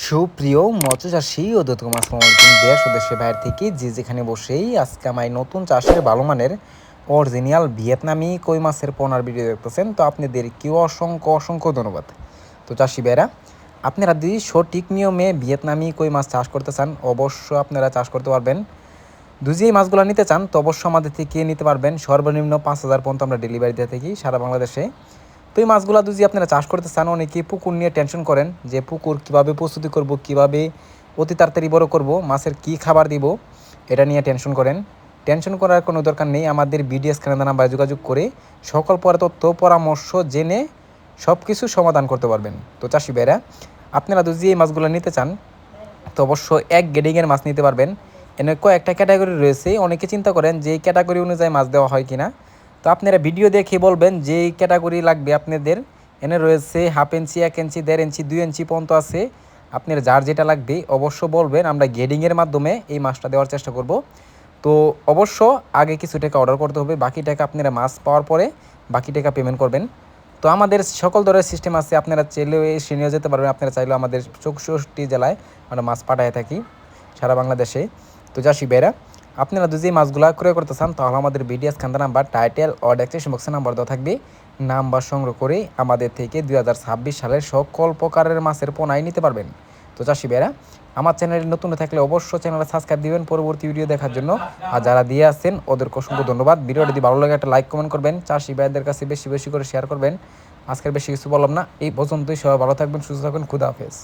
সুপ্রিয় মৎস্যচাষী ও দর্শক আসসালামু আলাইকুম দেশ ও দেশের বাইরে থেকে যে যেখানে বসেই আজকে আমার নতুন চাষের ভালো মানের অরিজিনাল ভিয়েতনামি কই মাছের পোনার ভিডিও দেখতেছেন, তো আপনাদেরকেও অসংখ্য অসংখ্য ধন্যবাদ। তো চাষি ভাইরা, আপনারা যদি সঠিক নিয়মে ভিয়েতনামি কই মাছ চাষ করতে চান অবশ্য আপনারা চাষ করতে পারবেন। যদি এই মাছগুলো নিতে চান তো অবশ্য আমাদের থেকে নিতে পারবেন। সর্বনিম্ন 5,000 পর্যন্ত আমরা ডেলিভারি দিয়ে থাকি সারা বাংলাদেশে। তো এই মাছগুলো যদি আপনারা চাষ করতে চান, অনেকে পুকুর নিয়ে টেনশন করেন যে পুকুর কীভাবে প্রস্তুতি করব, কীভাবে অতি তাড়াতাড়ি বড় করব, মাছের কী খাবার দিব, এটা নিয়ে টেনশন করেন। টেনশন করার কোনো দরকার নেই। আমাদের বিডিএস স্ক্যানের নাম্বারে যোগাযোগ করে সকল তথ্য পরামর্শ জেনে সব কিছু সমাধান করতে পারবেন। তো চাষি ভাইরা, আপনারা যদি এই মাছগুলো নিতে চান তো অবশ্য এক গ্রেডিংয়ের মাছ নিতে পারবেন। এনে কয়েকটা ক্যাটাগরি রয়েছে, অনেকে চিন্তা করেন যে এই ক্যাটাগরি অনুযায়ী মাছ দেওয়া হয় কিনা। তো আপনারা ভিডিও দেখে বলবেন যে ক্যাটাগরি লাগবে আপনাদের। এনে রয়েছে 1/2 ইঞ্চি, 1 ইঞ্চি, 1.5 ইঞ্চি, 2 ইঞ্চি পর্যন্ত আছে। আপনার যার যেটা লাগবে অবশ্য বলবেন, আমরা গ্রেডিংয়ের মাধ্যমে এই মাছটা দেওয়ার চেষ্টা করব। তো অবশ্য আগে কিছু টাকা অর্ডার করতে হবে, বাকি টাকা আপনারা মাছ পাওয়ার পরে বাকি টাকা পেমেন্ট করবেন। তো আমাদের সকল ধরনের সিস্টেম আছে, আপনারা চাইলেও এসে নিয়ে যেতে পারবেন। আপনারা চাইলেও আমাদের 64 জেলায় আমরা মাছ পাঠায় থাকি সারা বাংলাদেশে। তো চাষি ভাইরা, আপনারা যদি মাছগুলো ক্রয় করতে চান তাহলে আমাদের বিডিএস খান্দা নাম্বার, টাইটেল ও ডেসক্রিপশন বক্সে নাম্বার দেওয়া থাকবে। নাম্বার সংগ্রহ করে আমাদের থেকে 2026 সালের সকল প্রকারের মাছের পোনাই নিতে পারবেন। তো চাষি ভাইরা, আমার চ্যানেলে নতুন থাকলে অবশ্যই চ্যানেলটা সাবস্ক্রাইব দিবেন পরবর্তী ভিডিও দেখার জন্য। আর যারা দিয়ে আসছেন ওদেরকে অসংখ্য ধন্যবাদ। ভিডিওটি যদি ভালো লাগে একটা লাইক কমেন্ট করবেন, চাষি ভাইদের কাছে বেশি বেশি করে শেয়ার করবেন। আজকের বেশি কিছু বললাম না, এই পর্যন্তই। সবাই ভালো থাকবেন, সুস্থ থাকবেন, খুদা হাফেজ।